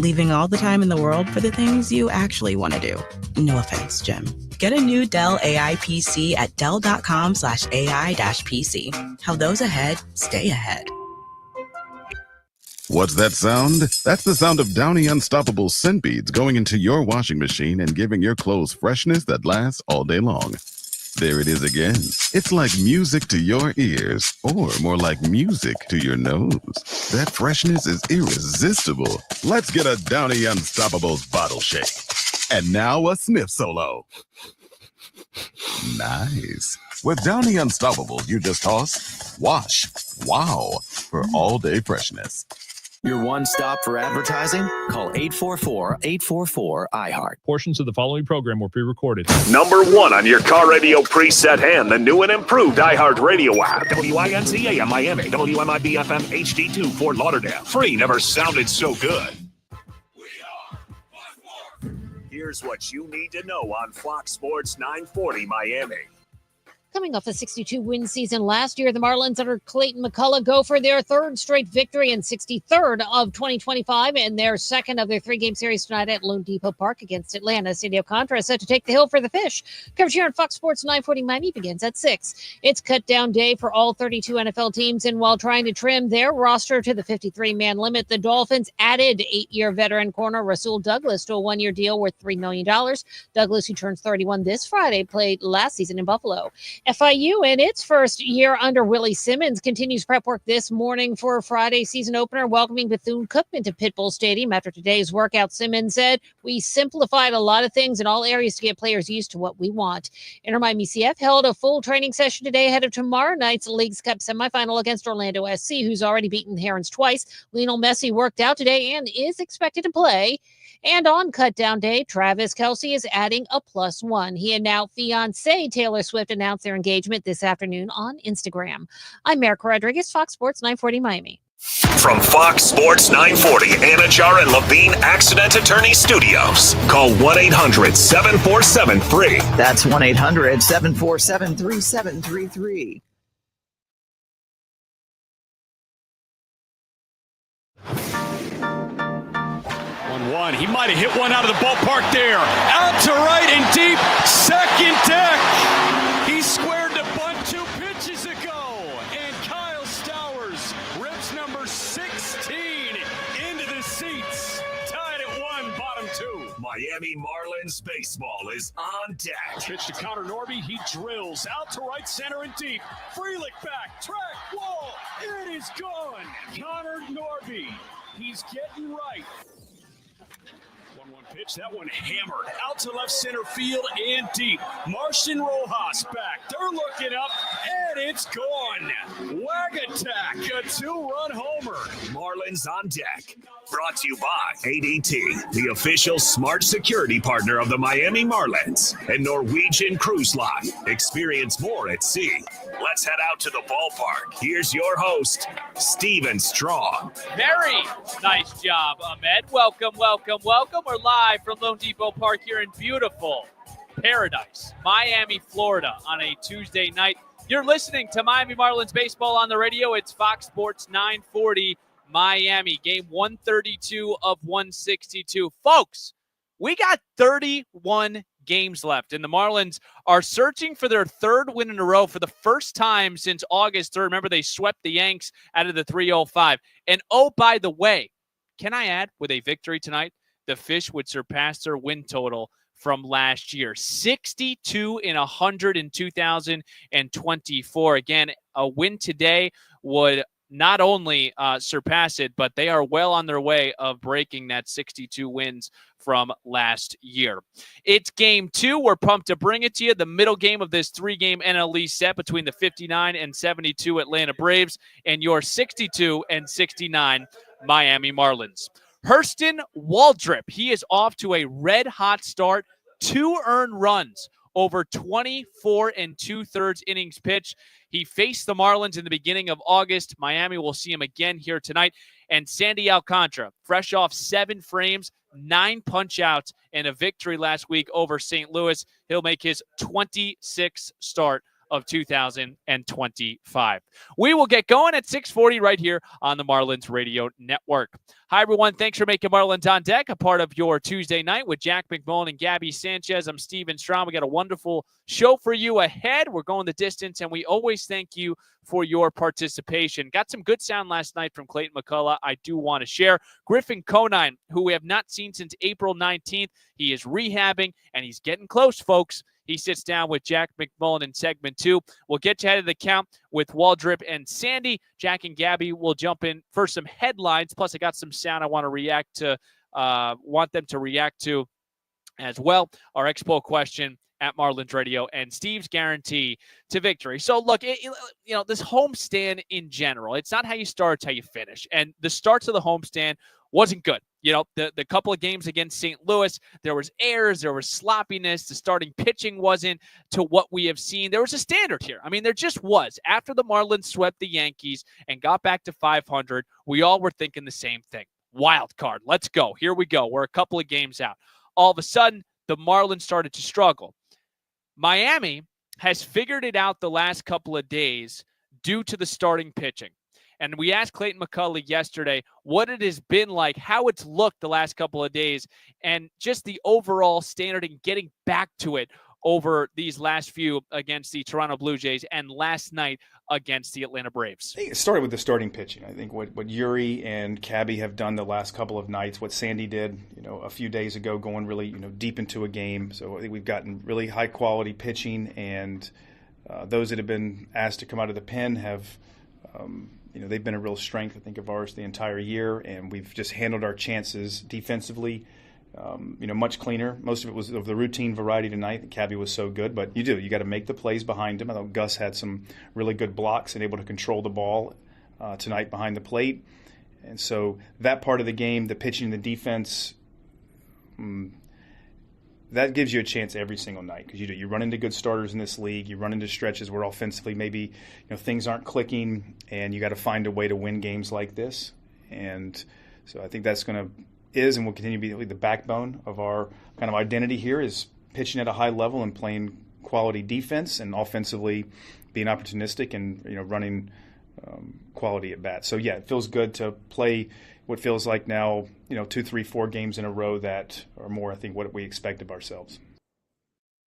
leaving all the time in the world for the things you actually want to do. No offense, Jim. Get a new Dell AI PC at dell.com/AI-PC. How those ahead stay ahead. What's that sound? That's the sound of Downy Unstoppable scent beads going into your washing machine and giving your clothes freshness that lasts all day long. There it is again. It's like music to your ears, or more like music to your nose. That freshness is irresistible. Let's get a Downy Unstoppables bottle shake. And now a sniff solo. Nice. With Downy Unstoppables, you just toss, wash, wow, for all-day freshness. Your one stop for advertising? Call 844-844-IHEART. Portions of the following program were pre-recorded. Number one on your car radio preset and the new and improved iHeart Radio app. WINCAM Miami, WMIB FM HD2 Fort Lauderdale. Free never sounded so good. Here's what you need to know on Fox Sports 940 Miami. Coming off a 62-win season last year, the Marlins under Clayton McCullough go for their third straight victory and 63rd of 2025 and their second of their three-game series tonight at Lone Depot Park against Atlanta. Sandy Alcantara set to take the hill for the Fish. Coverage here on Fox Sports 940 Miami begins at 6. It's cut-down day for all 32 NFL teams, and while trying to trim their roster to the 53-man limit, the Dolphins added 8-year veteran corner Rasul Douglas to a one-year deal worth $3 million. Douglas, who turns 31 this Friday, played last season in Buffalo. FIU, in its first year under Willie Simmons, continues prep work this morning for a Friday season opener, welcoming Bethune-Cookman to Pitbull Stadium. After today's workout, Simmons said, "We simplified a lot of things in all areas to get players used to what we want." Inter Miami CF held a full training session today ahead of tomorrow night's Leagues Cup semifinal against Orlando SC, who's already beaten the Herons twice. Lionel Messi worked out today and is expected to play. And on cutdown day, Travis Kelce is adding a +1. He and now fiancée Taylor Swift announced their engagement this afternoon on Instagram. I'm Erica Rodriguez, Fox Sports 940 Miami. From Fox Sports 940, Anajar and Levine Accident Attorney Studios. Call 1-800-747-FREE. That's 1-800-747-3733. He might have hit one out of the ballpark there. Out to right and deep. Second deck. He squared the bunt 2 pitches ago. And Kyle Stowers rips number 16 into the seats. Tied at 1, bottom 2. Miami Marlins baseball is on deck. Pitch to Connor Norby. He drills out to right center and deep. Frelick back. Track wall. It is gone. Connor Norby. He's getting right. 1-1 pitch. That one hammered out to left center field and deep. Martian Rojas back. They're looking up, and it's gone. Wag attack. A 2-run homer. Marlins on deck. Brought to you by ADT, the official smart security partner of the Miami Marlins, and Norwegian Cruise Line. Experience more at sea. Let's head out to the ballpark. Here's your host, Steven Strong. Very nice job, Ahmed. Welcome. We're live from Lone Depot Park here in beautiful Paradise, Miami, Florida, on a Tuesday night. You're listening to Miami Marlins baseball on the radio. It's Fox Sports 940 Miami, game 132 of 162. Folks, we got 31 games left, and the Marlins are searching for their third win in a row for the first time since August 3rd. Remember, they swept the Yanks out of the 305. And oh, by the way, can I add, with a victory tonight, the Fish would surpass their win total from last year. 62 in 100 in 2024. Again, a win today would not only surpass it, but they are well on their way of breaking that 62 wins from last year. It's game 2. We're pumped to bring it to you. The middle game of this 3-game NL East set between the 59 and 72 Atlanta Braves and your 62 and 69 Miami Marlins. Hurston Waldrep, he is off to a red-hot start. 2 earned runs over 24 2/3 innings pitched. He faced the Marlins in the beginning of August. Miami will see him again here tonight. And Sandy Alcantara, fresh off 7 frames, 9 punch-outs, and a victory last week over St. Louis. He'll make his 26th start of 2025. We will get going at 6:40 right here on the Marlins Radio Network. Hi, everyone. Thanks for making Marlins on Deck a part of your Tuesday night with Jack McMullen and Gabby Sanchez. I'm Steven Strom. We got a wonderful show for you ahead. We're going the distance, and we always thank you for your participation. Got some good sound last night from Clayton McCullough I do want to share. Griffin Conine, who we have not seen since April 19th, he is rehabbing, and he's getting close, folks. He sits down with Jack McMullen in segment 2. We'll get you ahead of the count with Waldrip and Sandy. Jack and Gabby will jump in for some headlines. Plus, I got some sound I want to react to, want them to react to as well. Our Expo question at Marlins Radio and Steve's guarantee to victory. So look, this homestand in general, it's not how you start, it's how you finish. And the starts of the homestand wasn't good. The couple of games against St. Louis, there was errors, there was sloppiness. The starting pitching wasn't to what we have seen. There was a standard here. I mean, there just was. After the Marlins swept the Yankees and got back to 500, we all were thinking the same thing. Wild card. Let's go. Here we go. We're a couple of games out. All of a sudden, the Marlins started to struggle. Miami has figured it out the last couple of days due to the starting pitching. And we asked Clayton McCullough yesterday what it has been like, how it's looked the last couple of days, and just the overall standard and getting back to it over these last few against the Toronto Blue Jays and last night against the Atlanta Braves. It started with the starting pitching. I think what Yuri and Cabby have done the last couple of nights, what Sandy did, a few days ago, going really, deep into a game. So I think we've gotten really high quality pitching, and those that have been asked to come out of the pen have, they've been a real strength, I think, of ours the entire year, and we've just handled our chances defensively, much cleaner. Most of it was of the routine variety tonight. The Cabby was so good, but you got to make the plays behind him. I thought Gus had some really good blocks and able to control the ball tonight behind the plate. And so that part of the game, the pitching, the defense, that gives you a chance every single night, because you run into good starters in this league. You run into stretches where offensively maybe things aren't clicking, and you got to find a way to win games like this. And so I think that's and will continue to be the backbone of our kind of identity here, is pitching at a high level and playing quality defense, and offensively being opportunistic and running quality at bat. So yeah, it feels good to play what feels like now 2, 3, 4 games in a row that are more, I think, what we expect of ourselves.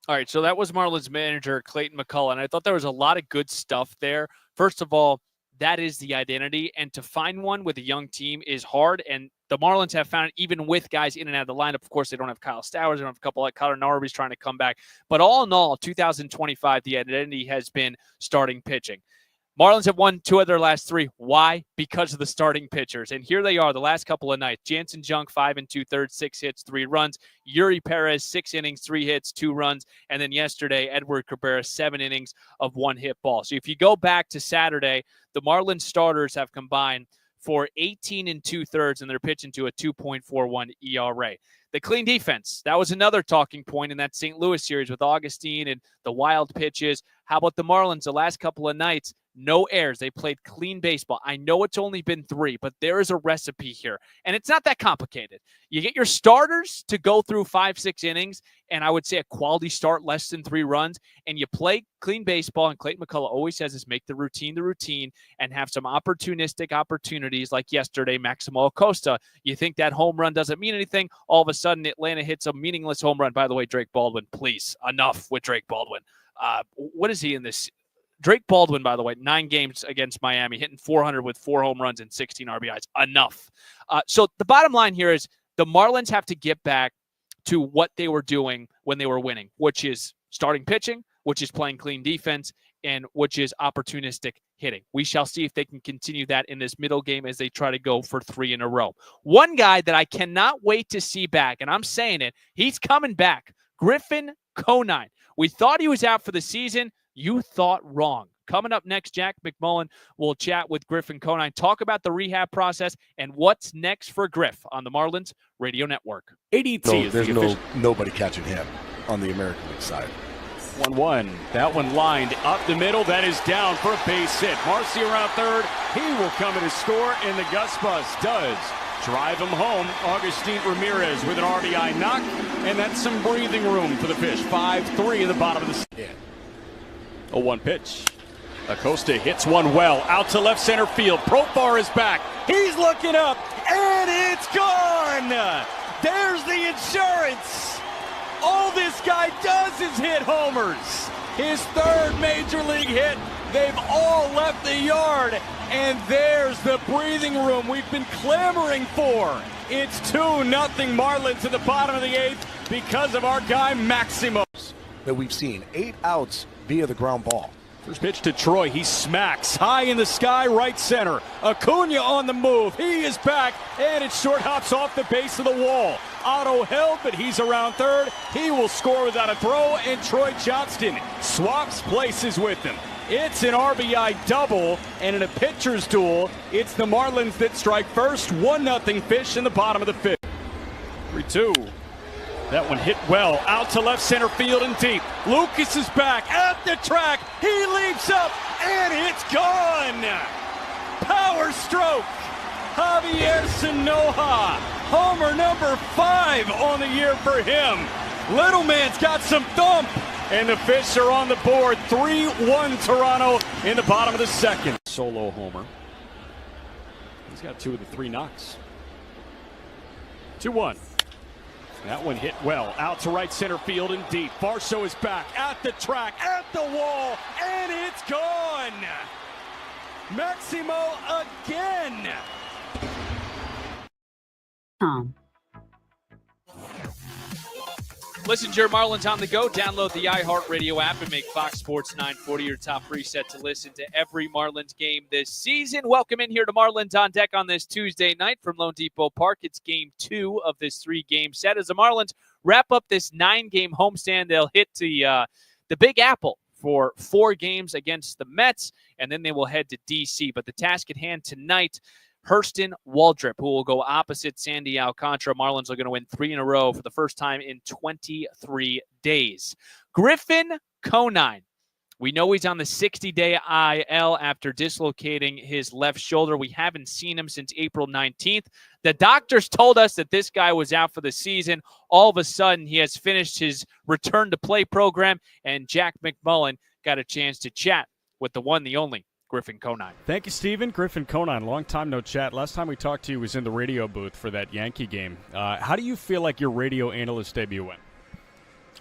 All right, so that was Marlins manager Clayton McCullough, and I thought there was a lot of good stuff there. First of all, that is the identity, and to find one with a young team is hard, and the Marlins have found it even with guys in and out of the lineup. Of course, they don't have Kyle Stowers. They don't have a couple like Connor Norby's trying to come back. But all in all, 2025, the identity has been starting pitching. Marlins have won 2 of their last 3. Why? Because of the starting pitchers. And here they are the last couple of nights. Jansen Junk, 5 2/3, 6 hits, 3 runs. Yuri Perez, 6 innings, 3 hits, 2 runs. And then yesterday, Edward Cabrera, 7 innings of 1 hit ball. So if you go back to Saturday, the Marlins starters have combined for 18 2/3, and they're pitching to a 2.41 ERA. The clean defense, that was another talking point in that St. Louis series with Augustine and the wild pitches. How about the Marlins the last couple of nights? No errors. They played clean baseball. I know it's only been 3, but there is a recipe here. And it's not that complicated. You get your starters to go through 5, 6 innings, and I would say a quality start, less than 3 runs, and you play clean baseball. And Clayton McCullough always says is make the routine, and have some opportunistic opportunities like yesterday, Maximo Acosta. You think that home run doesn't mean anything. All of a sudden, Atlanta hits a meaningless home run. By the way, Drake Baldwin, please, enough with Drake Baldwin. What is he in this? Drake Baldwin, by the way, 9 games against Miami, hitting 400 with 4 home runs and 16 RBIs. Enough. So the bottom line here is the Marlins have to get back to what they were doing when they were winning, which is starting pitching, which is playing clean defense, and which is opportunistic hitting. We shall see if they can continue that in this middle game as they try to go for 3 in a row. One guy that I cannot wait to see back, and I'm saying it, he's coming back, Griffin Conine. We thought he was out for the season. You thought wrong. Coming up next, Jack McMullen will chat with Griffin Conine, talk about the rehab process and what's next for Griff on the Marlins Radio Network. ADT is there's nobody catching him on the American League side. 1-1. That one lined up the middle. That is down for a base hit. Marcy around third. He will come in to score, and the Gus Bus does drive him home. Augustine Ramirez with an RBI knock, and that's some breathing room for the fish. 5-3 in the bottom of the second. 0-1 pitch. Acosta hits one well out to left center field. Profar is back. He's looking up, and it's gone. There's the insurance. All this guy does is hit homers. His third major league hit. They've all left the yard, and there's the breathing room we've been clamoring for. It's 2-0 Marlins in the bottom of the 8th because of our guy Maximo. That we've seen 8 outs via the ground ball. First pitch to Troy. He smacks high in the sky, right center. Acuna on the move. He is back, and it short hops off the base of the wall. Otto held, but he's around third. He will score without a throw, and Troy Johnston swaps places with him. It's an RBI double, and in a pitcher's duel, it's the Marlins that strike first. 1-0 Fish in the bottom of the 5th. 3-2. That one hit well, out to left center field and deep. Lucas is back at the track. He leaps up, and it's gone. Power stroke. Javier Sanoja, homer number 5 on the year for him. Little man's got some thump, and the Fish are on the board. 3-1 Toronto in the bottom of the 2nd. Solo homer. He's got 2 of the 3 knocks. 2-1. That one hit well, out to right center field and deep. Varsho is back at the track, at the wall, and it's gone. Maximo again. Listen to your Marlins on the go. Download the iHeartRadio app and make Fox Sports 940 your top preset to listen to every Marlins game this season. Welcome in here to Marlins on Deck on this Tuesday night from Lone Depot Park. It's game 2 of this 3-game set. As the Marlins wrap up this 9-game homestand, they'll hit the Big Apple for 4 games against the Mets, and then they will head to D.C. But the task at hand tonight, Hurston Waldrep, who will go opposite Sandy Alcantara. Marlins are going to win 3 in a row for the first time in 23 days. Griffin Conine. We know he's on the 60-day IL after dislocating his left shoulder. We haven't seen him since April 19th. The doctors told us that this guy was out for the season. All of a sudden, he has finished his return-to-play program, and Jack McMullen got a chance to chat with the one, the only, Griffin Conine. Thank you, Stephen. Griffin Conine, long time no chat. Last time we talked to you was in the radio booth for that Yankee game. How do you feel like your radio analyst debut went?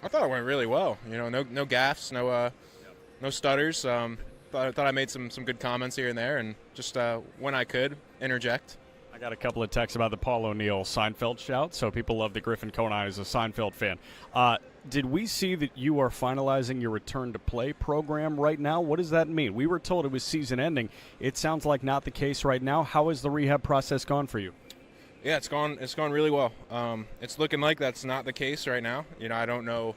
I thought it went really well. You know, no gaffes, no stutters. Thought I made some good comments here and there, and just when I could interject. I got a couple of texts about the Paul O'Neill Seinfeld shout, so people love that Griffin Conine is a Seinfeld fan. Did we see that you are finalizing your return-to-play program right now? What does that mean? We were told it was season-ending. It sounds like not the case right now. How has the rehab process gone for you? Yeah, it's gone really well. It's looking like that's not the case right now. You know, I don't know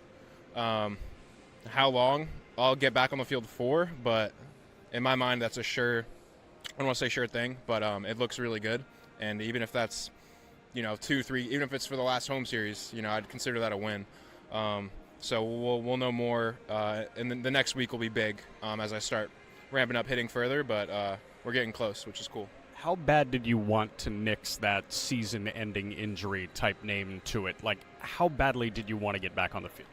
how long I'll get back on the field for, but in my mind, that's a sure. I don't want to say sure thing, but it looks really good. And even if that's, 2, 3, even if it's for the last home series, I'd consider that a win. So we'll know more, and the next week will be big as I start ramping up hitting further. But we're getting close, which is cool. How bad did you want to nix that season-ending injury type name to it? Like, how badly did you want to get back on the field?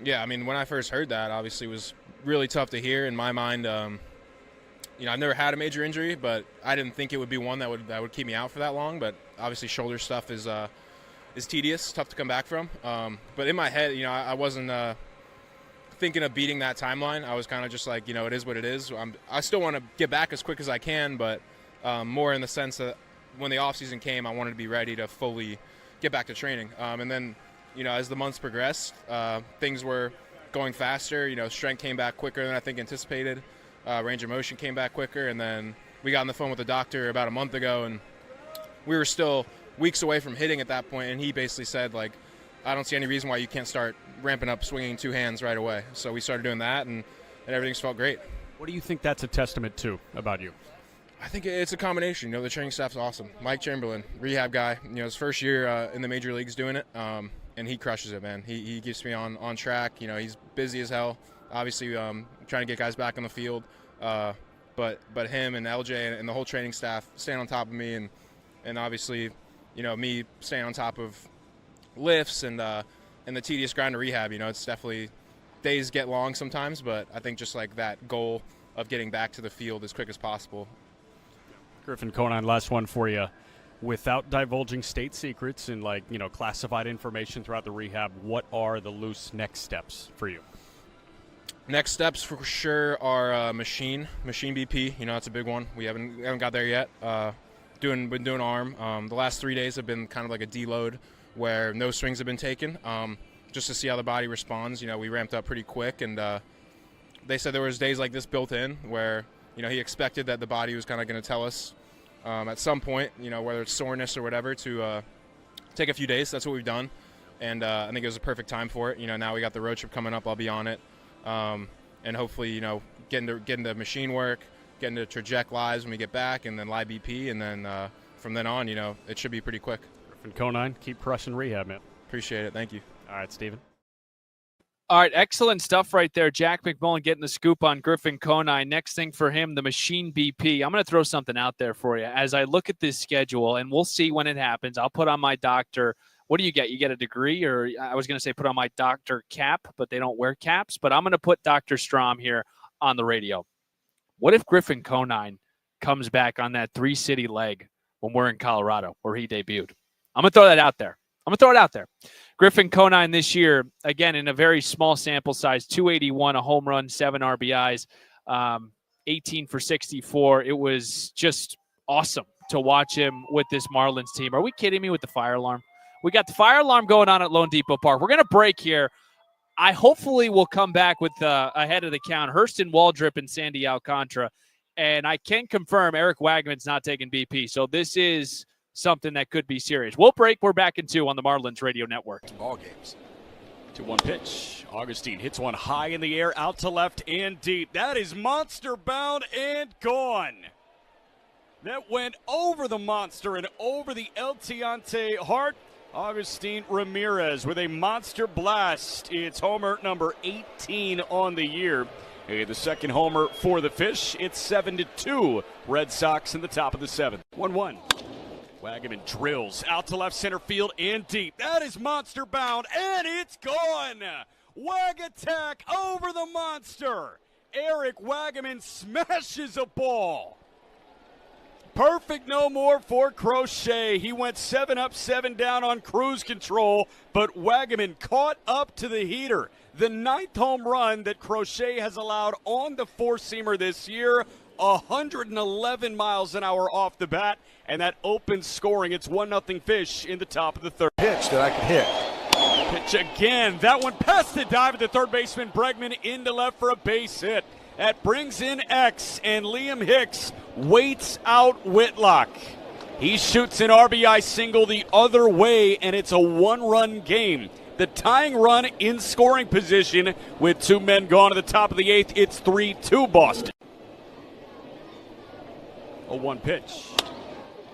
Yeah, I mean, when I first heard that, obviously it was really tough to hear. In my mind, I've never had a major injury, but I didn't think it would be one that would keep me out for that long. But obviously, shoulder stuff is tedious, tough to come back from. But in my head, I wasn't thinking of beating that timeline. I was kind of just like, it is what it is. I still want to get back as quick as I can, but more in the sense that when the offseason came, I wanted to be ready to fully get back to training. And then, as the months progressed, things were going faster. Strength came back quicker than I think anticipated. Range of motion came back quicker, and then we got on the phone with the doctor about a month ago, and we were still weeks away from hitting at that point, and he basically said, like, I don't see any reason why you can't start ramping up swinging 2 hands right away. So we started doing that, and everything's felt great. What do you think that's a testament to about you? I think it's a combination. The training staff's awesome. Mike Chamberlain, rehab guy, his first year in the major leagues doing it, and he crushes it, man. He keeps me on track. He's busy as hell. Obviously, trying to get guys back on the field. But him and LJ and the whole training staff staying on top of me, and obviously, me staying on top of lifts and the tedious grind of rehab. It's definitely days get long sometimes, but I think just like that goal of getting back to the field as quick as possible. Griffin Conine, last one for you. Without divulging state secrets and classified information throughout the rehab, what are the loose next steps for you? Next steps for sure are machine BP. That's a big one. We haven't got there yet. Been doing arm. The last 3 days have been kind of like a deload where no swings have been taken, just to see how the body responds. We ramped up pretty quick, and they said there was days like this built in where he expected that the body was kind of going to tell us at some point, whether it's soreness or whatever, to take a few days. That's what we've done, and I think it was a perfect time for it. Now we got the road trip coming up. I'll be on it, and hopefully, getting the machine work, getting to traject lives when we get back, and then live BP, and then from then on, it should be pretty quick. Griffin Conine, keep crushing rehab, man. Appreciate it. Thank you. All right, Steven. All right, excellent stuff right there. Jack McMullen getting the scoop on Griffin Conine. Next thing for him, the machine BP. I'm going to throw something out there for you. As I look at this schedule, and we'll see when it happens, I'll put on my doctor. What do you get? You get a degree, or I was going to say put on my doctor cap, but they don't wear caps. But I'm going to put Dr. Strom here on the radio. What if Griffin Conine comes back on that 3-city leg when we're in Colorado, where he debuted? I'm going to throw that out there. Griffin Conine this year, again, in a very small sample size, 281, a home run, 7 RBIs, 18 for 64. It was just awesome to watch him with this Marlins team. Are we kidding me with the fire alarm? We got the fire alarm going on at Lone Depot Park. We're going to break here. I hopefully will come back with ahead of the count, Hurston Waldrip and Sandy Alcantara. And I can confirm Eric Wagman's not taking BP. So this is something that could be serious. We'll break. We're back in 2 on the Marlins Radio Network. Ball games. 2-1 pitch. Augustine hits one high in the air, out to left and deep. That is monster bound and gone. That went over the monster and over the El Tiante Hart. Augustine Ramirez with a monster blast. It's homer number 18 on the year. The second homer for the Fish. It's 7-2. Red Sox in the top of the 7th. 1-1. Wagaman drills out to left center field and deep. That is monster bound, and it's gone. Wag attack over the monster. Eric Wagaman smashes a ball. Perfect no more for Crochet. He went 7 up, 7 down on cruise control, but Wagaman caught up to the heater. The 9th home run that Crochet has allowed on the four-seamer this year, 111 miles an hour off the bat, and that opens scoring. It's 1-0 Fish in the top of the 3rd. Pitch that I could hit. Pitch again. That one past the dive of the third baseman Bregman into left for a base hit. That brings in X, and Liam Hicks waits out Whitlock. He shoots an RBI single the other way, and it's a 1-run game. The tying run in scoring position with 2 men gone at the top of the 8th. It's 3-2 Boston. 0-1 pitch.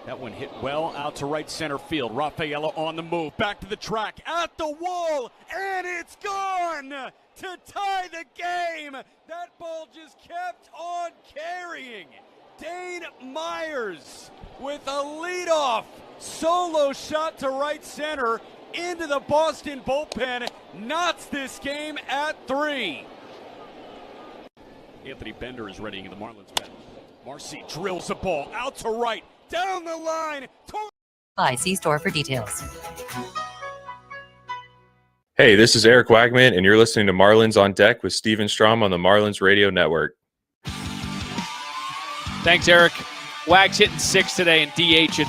That one hit well out to right center field. Rafaela on the move. Back to the track. At the wall. And it's gone to tie the game. That ball just kept on carrying. Dane Myers with a leadoff solo shot to right center into the Boston bullpen. Knots this game at 3. Anthony Bender is ready in the Marlins pen. Marcy drills the ball out to right. Down the line. By C-Store for details. Hey, this is Eric Wagman, and you're listening to Marlins on Deck with Steven Strom on the Marlins Radio Network. Thanks, Eric. Wags hitting 6 today and DHing.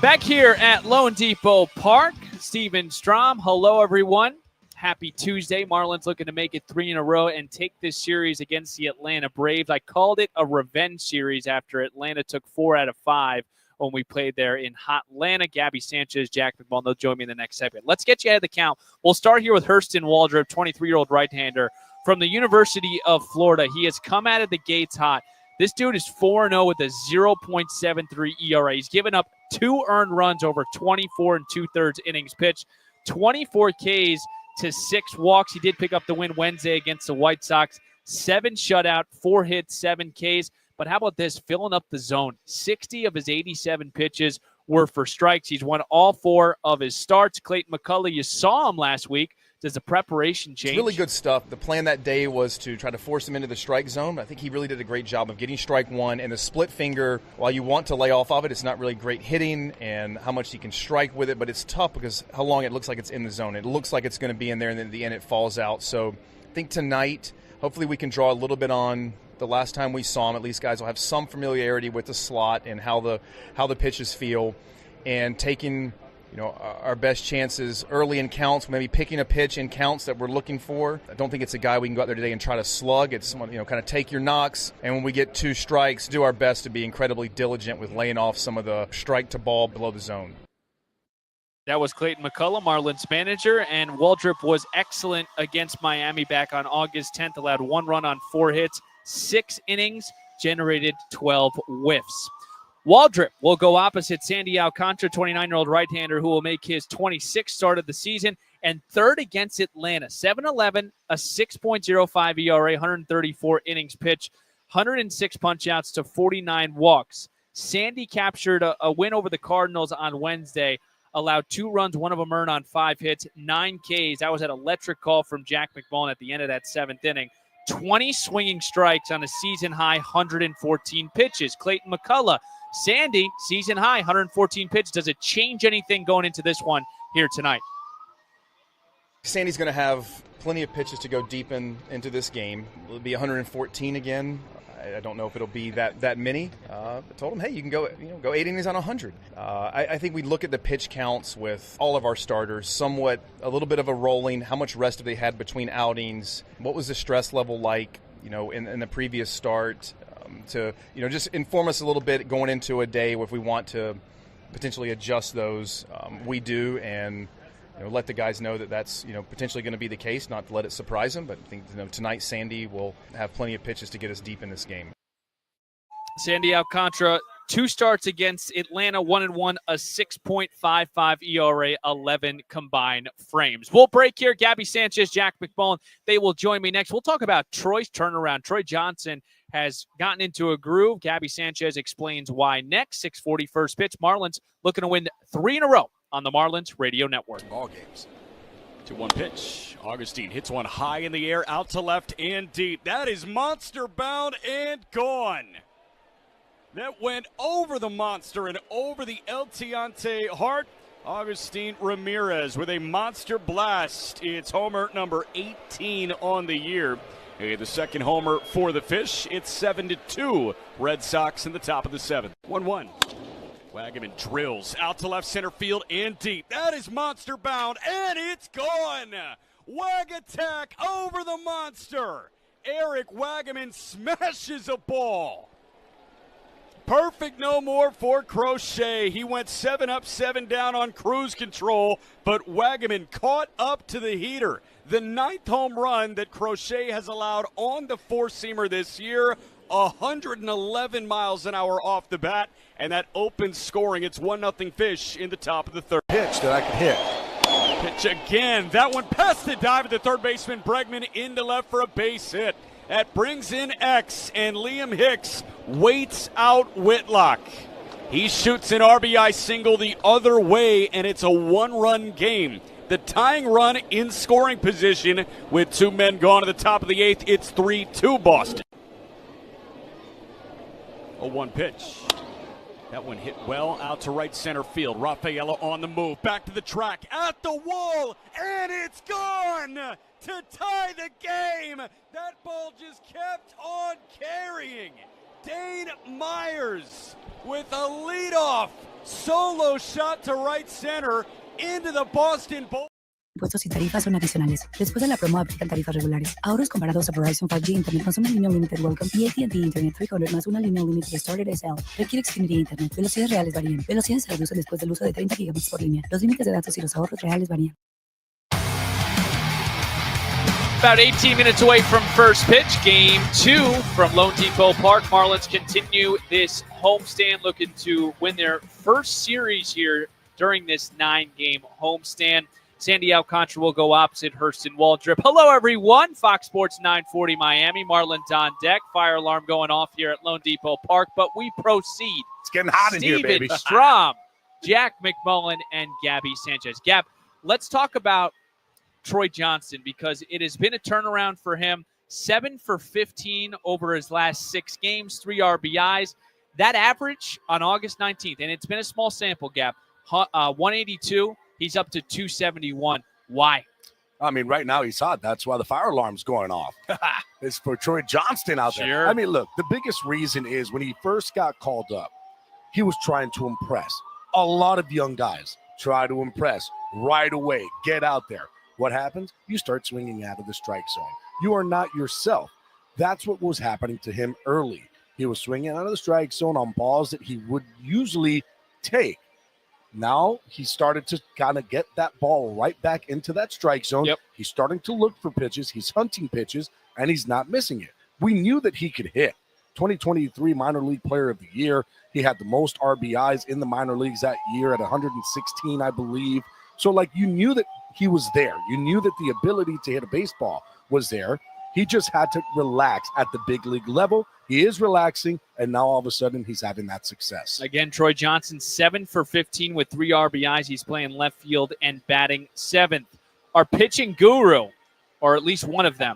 Back here at Lone Depot Park, Steven Strom. Hello, everyone. Happy Tuesday. Marlins looking to make it 3 in a row and take this series against the Atlanta Braves. I called it a revenge series after Atlanta took 4 out of 5 when we played there in hot Atlanta. Gabby Sanchez, Jack McMullen, they'll join me in the next segment. Let's get you ahead of the count. We'll start here with Hurston Waldrop, 23-year-old right-hander from the University of Florida. He has come out of the gates hot. This dude is 4-0 with a 0.73 ERA. He's given up 2 earned runs over 24 2/3 innings pitched, 24 Ks to 6 walks. He did pick up the win Wednesday against the White Sox. 7 shutout, 4 hits, 7 Ks. But how about this? Filling up the zone. 60 of his 87 pitches were for strikes. He's won all 4 of his starts. Clayton McCullough, you saw him last week Does the preparation change? It's really good stuff. The plan that day was to try to force him into the strike zone. I think he really did a great job of getting strike one. And the split finger, while you want to lay off of it, it's not really great hitting and how much he can strike with it. But it's tough because how long it looks like it's in the zone. It looks like it's going to be in there, and then at the end it falls out. So I think tonight, hopefully we can draw a little bit on the last time we saw him. At least guys will have some familiarity with the slot and how the pitches feel, and taking our best chances early in counts, maybe picking a pitch in counts that we're looking for. I don't think it's a guy we can go out there today and try to slug. It's someone, kind of take your knocks, and when we get 2 strikes, do our best to be incredibly diligent with laying off some of the strike to ball below the zone. That was Clayton McCullough, Marlins manager, and Waldrop was excellent against Miami back on August 10th, allowed 1 run on 4 hits, 6 innings, generated 12 whiffs. Waldrop will go opposite Sandy Alcantara, 29-year-old right-hander who will make his 26th start of the season, and third against Atlanta. 7-11, a 6.05 ERA, 134 innings pitched, 106 punch-outs to 49 walks. Sandy captured a win over the Cardinals on Wednesday, allowed 2 runs, 1 of them earned on 5 hits, 9 Ks. That was an electric call from Jack McMullen at the end of that 7th inning. 20 swinging strikes on a season-high 114 pitches. Clayton McCullough, Sandy, season high, 114 pitches. Does it change anything going into this one here tonight? Sandy's going to have plenty of pitches to go deep into this game. Will it be 114 again? I don't know if it'll be that many. I told him, hey, you can go 8 innings on 100. I think we look at the pitch counts with all of our starters, somewhat a little bit of a rolling. How much rest have they had between outings? What was the stress level like, in the previous start? To just inform us a little bit going into a day if we want to potentially adjust those. We do, and let the guys know that that's potentially going to be the case. Not to let it surprise them, but I think tonight Sandy will have plenty of pitches to get us deep in this game. Sandy Alcantara, 2 starts against Atlanta, 1-1, a 6.55 ERA, 11 combined frames. We'll break here. Gabby Sanchez, Jack McMullen, they will join me next. We'll talk about Troy's turnaround. Troy Johnson has gotten into a groove. Gabby Sanchez explains why next. 6:40 first pitch. Marlins looking to win 3 in a row on the Marlins Radio Network. Ball games. 2-1 pitch. Augustine hits one high in the air, out to left and deep. That is monster bound and gone. That went over the monster and over the El Tiante Hart. Augustine Ramirez with a monster blast. It's homer number 18 on the year. The second homer for the Fish. It's 7-2. Red Sox in the top of the 7th. 1-1. Wagaman drills out to left center field and deep. That is monster bound, and it's gone. Wag attack over the monster. Eric Wagaman smashes a ball. Perfect no more for Crochet. He went 7 up, 7 down on cruise control, but Wagaman caught up to the heater. The 9th home run that Crochet has allowed on the 4-seamer this year, 111 miles an hour off the bat, and that opens scoring. It's 1-0 Fish in the top of the 3rd. Pitch that I could hit. Pitch again. That one past the dive of the third baseman Bregman into left for a base hit. That brings in X, and Liam Hicks waits out Whitlock. He shoots an RBI single the other way, and it's a 1-run game. The tying run in scoring position with 2 men gone at the top of the 8th. It's 3-2 Boston. 0-1 pitch. That one hit well out to right center field. Rafaela on the move. Back to the track. At the wall. And it's gone to tie the game. That ball just kept on carrying. Dane Myers with a leadoff solo shot to right center into the Boston Bull. Impuestos y tarifas son adicionales. Después de la promo aplican tarifas regulares. Ahorros comparados a Verizon 5G Internet más una línea Unlimited Welcome y AT&T Internet 300 más una línea Unlimited Starter SL. Requiere Xfinity Internet. Velocidades reales varían. Velocidades se reducen después del uso de 30 GB por línea. Los límites de datos y los ahorros reales varían. About 18 minutes away from first pitch, game 2 from Lone Depot Park. Marlins continue this homestand, looking to win their first series here during this 9-game homestand. Sandy Alcantara will go opposite Hurston Waldrop. Hello, everyone. Fox Sports 940 Miami. Marlins on deck. Fire alarm going off here at Lone Depot Park, but we proceed. It's getting hot in here, baby. Steven Strom, Jack McMullen, and Gabby Sanchez. Gab, let's talk about Troy Johnston, because it has been a turnaround for him. 7 for 15 over his last 6 games, 3 RBIs. That average on August 19th, and it's been a small sample gap, 182. He's up to 271. Why? I mean, right now he's hot. That's why the fire alarm's going off. It's for Troy Johnston out there. Sure. I mean, look, the biggest reason is when he first got called up, he was trying to impress. A lot of young guys try to impress right away. Get out there. What happens? You start swinging out of the strike zone. You are not yourself. That's what was happening to him early. He was swinging out of the strike zone on balls that he would usually take. Now he started to kind of get that ball right back into that strike zone. Yep. He's starting to look for pitches. He's hunting pitches, and he's not missing it. We knew that he could hit. 2023 Minor League Player of the Year. He had the most RBIs in the minor leagues that year at 116, I believe. So, you knew that he was there. You knew that the ability to hit a baseball was there. He just had to relax at the big league level. He is relaxing, and now all of a sudden he's having that success. Again, Troy Johnson, 7 for 15 with 3 RBIs. He's playing left field and batting 7th. Our pitching guru, or at least one of them,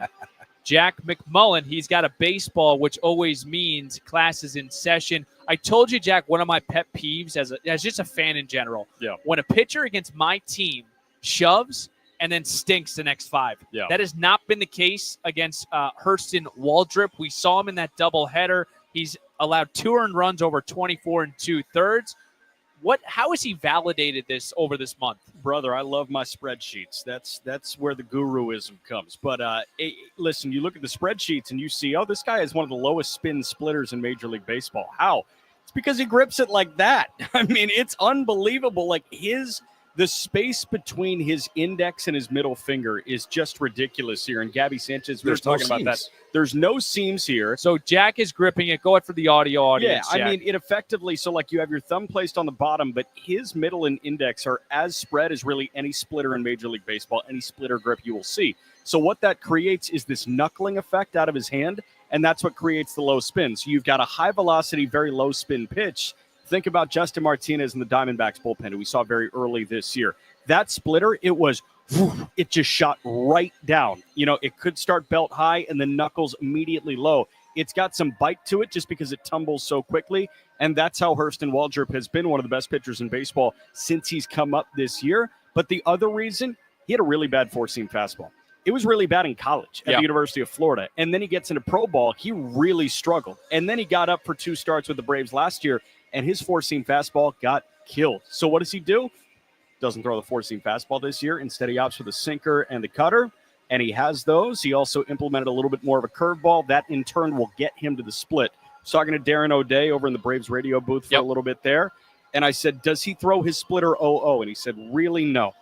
Jack McMullen, he's got a baseball, which always means class is in session. I told you, Jack, one of my pet peeves as just a fan in general, when a pitcher against my team shoves and then stinks the next 5. Yeah. That has not been the case against Hurston Waldrop. We saw him in that doubleheader. He's allowed 2 earned runs over 24 2/3. How has he validated this over this month? Brother, I love my spreadsheets. That's where the guruism comes. But listen, you look at the spreadsheets and you see, this guy is one of the lowest spin splitters in Major League Baseball. How? It's because he grips it like that. I mean, it's unbelievable. The space between his index and his middle finger is just ridiculous here. And Gabby Sanchez was talking about that. There's no seams here. So Jack is gripping it. Go ahead for the audio audience. Yeah, Jack. I mean, it effectively, you have your thumb placed on the bottom, but his middle and index are as spread as really any splitter in Major League Baseball, any splitter grip you will see. So what that creates is this knuckling effect out of his hand, and that's what creates the low spin. So you've got a high velocity, very low spin pitch. Think about Justin Martinez in the Diamondbacks bullpen, who we saw very early this year. That splitter, it just shot right down. It could start belt high and then knuckles immediately low. It's got some bite to it just because it tumbles so quickly, and that's how Hurston Waldrop has been one of the best pitchers in baseball since he's come up this year. But the other reason, he had a really bad four-seam fastball. It was really bad in college at the University of Florida, and then he gets into pro ball. He really struggled, and then he got up for 2 starts with the Braves last year, and his four-seam fastball got killed. So what does he do? Doesn't throw the four-seam fastball this year. Instead, he opts for the sinker and the cutter, and he has those. He also implemented a little bit more of a curveball. That, in turn, will get him to the split. I was talking to Darren O'Day over in the Braves radio booth for a little bit there, and I said, does he throw his splitter 0-0? And he said, really, no.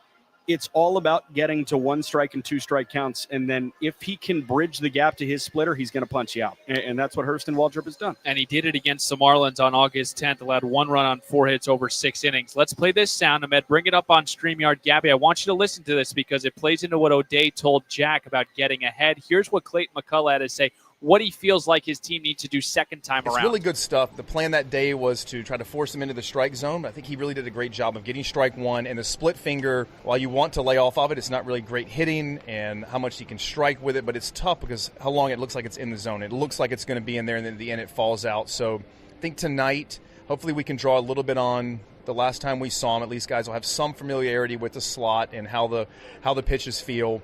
It's all about getting to 1 strike and 2 strike counts, and then if he can bridge the gap to his splitter, he's going to punch you out, and that's what Hurston Waldrop has done. And he did it against the Marlins on August 10th, allowed 1 run on 4 hits over 6 innings. Let's play this sound, Ahmed. Bring it up on StreamYard. Gabby, I want you to listen to this because it plays into what O'Day told Jack about getting ahead. Here's what Clayton McCullough had to say, what he feels like his team needs to do second time around. It's really good stuff. The plan that day was to try to force him into the strike zone. I think he really did a great job of getting strike 1. And the split finger, while you want to lay off of it, it's not really great hitting and how much he can strike with it. But it's tough because how long it looks like it's in the zone. It looks like it's going to be in there, and then at the end it falls out. So I think tonight, hopefully we can draw a little bit on the last time we saw him. At least guys will have some familiarity with the slot and how the pitches feel,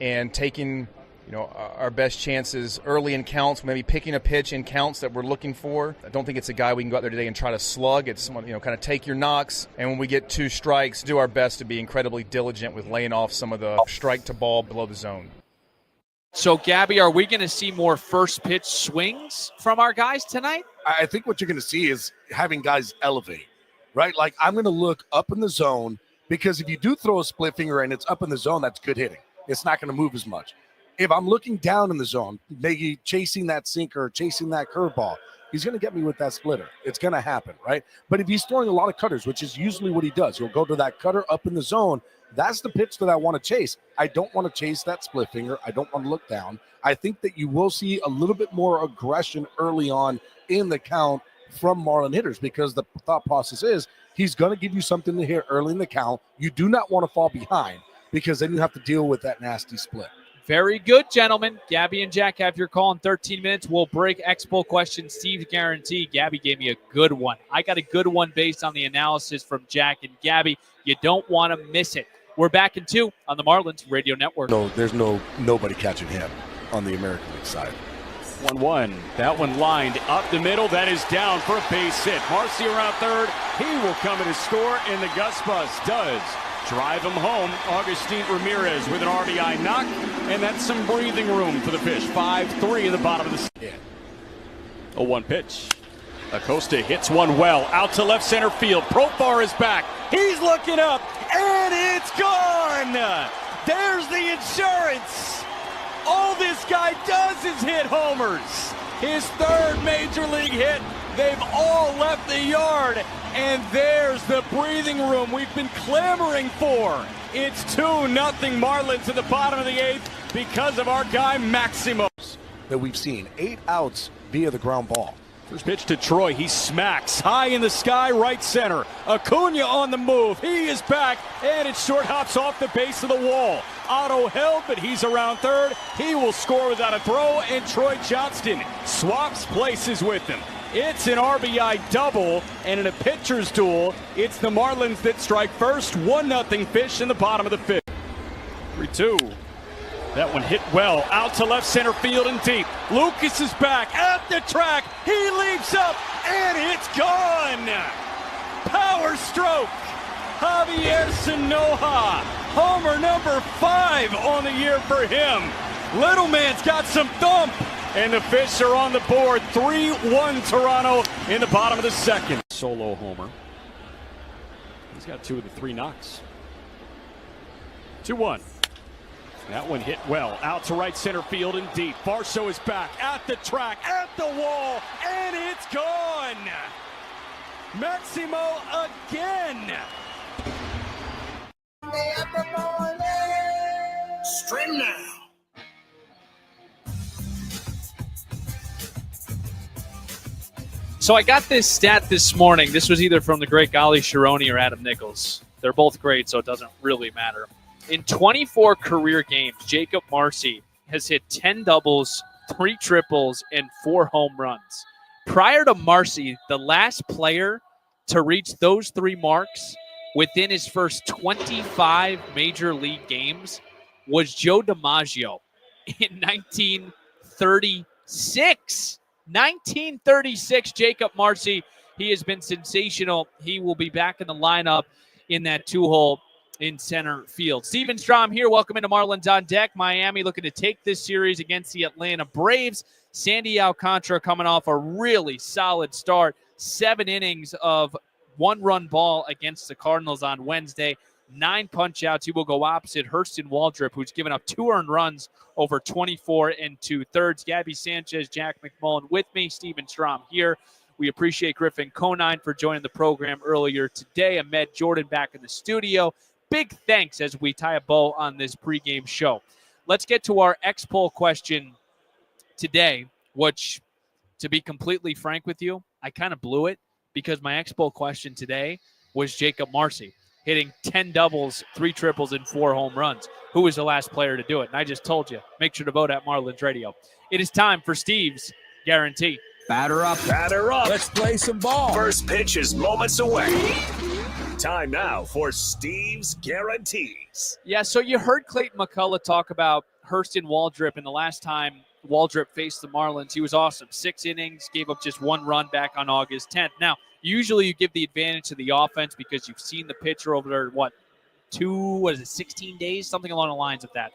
and taking our best chances early in counts, maybe picking a pitch in counts that we're looking for. I don't think it's a guy we can go out there today and try to slug. It's someone, kind of take your knocks, and when we get 2 strikes, do our best to be incredibly diligent with laying off some of the strike to ball below the zone. So, Gabby, are we going to see more first pitch swings from our guys tonight? I think what you're going to see is having guys elevate, right? Like, I'm going to look up in the zone, because if you do throw a split finger and it's up in the zone, that's good hitting. It's not going to move as much. If I'm looking down in the zone, maybe chasing that sinker, chasing that curveball, he's going to get me with that splitter. It's going to happen, right? But if he's throwing a lot of cutters, which is usually what he does, he'll go to that cutter up in the zone. That's the pitch that I want to chase. I don't want to chase that split finger. I don't want to look down. I think that you will see a little bit more aggression early on in the count from Marlin hitters, because the thought process is he's going to give you something to hit early in the count. You do not want to fall behind. because then you have to deal with that nasty split. Very good, gentlemen. Gabby and Jack have your call in 13 minutes. We'll break Expo question Steve's guarantee. Gabby gave me a good one. I got a good one based on the analysis from Jack and Gabby. You don't want to miss it. We're back in 2 on the Marlins Radio Network. No, there's nobody catching him on the American League side. 1-1. That one lined up the middle. That is down for a base hit. Marcy around third. He will come in to score, and the Gus Bus does drive him home. Augustine Ramirez with an RBI knock, and that's some breathing room for the Fish. 5-3 in the bottom of the second. 0-1 pitch. Acosta hits one well out to left center field. Profar is back. He's looking up, and it's gone. There's the insurance. All this guy does is hit homers. His third major league hit. They've all left the yard. And there's the breathing room we've been clamoring for. It's 2-0 Marlins at the bottom of the 8th because of our guy Maximo. That we've seen 8 outs via the ground ball. First pitch to Troy. He smacks high in the sky, right center. Acuna on the move. He is back, and it short hops off the base of the wall. Otto held, but he's around third. He will score without a throw, and Troy Johnston swaps places with him. It's an RBI double, and in a pitcher's duel, it's the Marlins that strike first. 1-0 Fish in the bottom of the 5th. 3-2. That one hit well out to left center field and deep. Lucas is back at the track. He leaps up, and it's gone. Power stroke. Javier Sanoja. Homer number 5 on the year for him. Little man's got some thump. And the Fish are on the board. 3-1 Toronto in the bottom of the 2nd. Solo homer. He's got 2 of the 3 knocks. 2-1. That one hit well out to right center field and deep. Varsho is back at the track, at the wall, and it's gone. Maximo again. Stream now. So I got this stat this morning. This was either from the great Golly Chironi or Adam Nichols. They're both great, so it doesn't really matter. In 24 career games, Jacob Marcy has hit 10 doubles, 3 triples, and 4 home runs. Prior to Marcy, the last player to reach those 3 marks within his first 25 major league games was Joe DiMaggio in 1936. 1936, Jacob Marcy. He has been sensational. He will be back in the lineup in that 2-hole in center field. Steven Strom here. Welcome into Marlins on Deck. Miami looking to take this series against the Atlanta Braves. Sandy Alcantara coming off a really solid start. 7 innings of 1-run ball against the Cardinals on Wednesday. 9 punch-outs. He will go opposite Hurston Waldrop, who's given up 2 earned runs over 24 2/3. Gabby Sanchez, Jack McMullen with me. Steven Strom here. We appreciate Griffin Conine for joining the program earlier today. Ahmed Jordan back in the studio. Big thanks as we tie a bow on this pregame show. Let's get to our X-Poll question today, which, to be completely frank with you, I kind of blew it because my X-Poll question today was Jacob Marcy, hitting 10 doubles, 3 triples, and 4 home runs. Who was the last player to do it? And I just told you, make sure to vote at Marlins Radio. It is time for Steve's Guarantee. Batter up. Batter up. Let's play some ball. First pitch is moments away. Time now for Steve's Guarantees. Yeah, so you heard Clayton McCullough talk about Hurston Waldrop, and the last time Waldrop faced the Marlins, he was awesome. 6 innings, gave up just 1 run back on August 10th. Now, usually you give the advantage to the offense because you've seen the pitcher over there, 16 days? Something along the lines of that.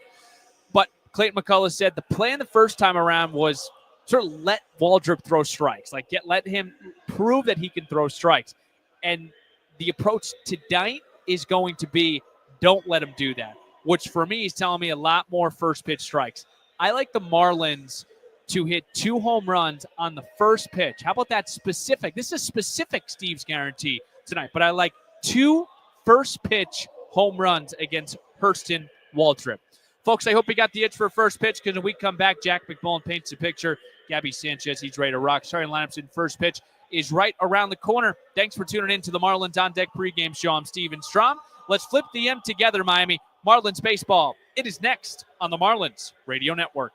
But Clayton McCullough said the plan the first time around was sort of let Waldrop throw strikes, let him prove that he can throw strikes. And the approach tonight is going to be don't let him do that, which for me is telling me a lot more first pitch strikes. I like the Marlins to hit 2 home runs on the first pitch. How about that specific? This is specific Steve's Guarantee tonight, but I like 2 first pitch home runs against Hurston Waldrop. Folks, I hope you got the itch for first pitch because when we come back, Jack McMullen paints the picture. Gabby Sanchez, he's ready to rock. Starting lineups in first pitch is right around the corner. Thanks for tuning in to the Marlins on Deck pregame show. I'm Steven Strom. Let's flip the M together, Miami. Marlins baseball. It is next on the Marlins Radio Network.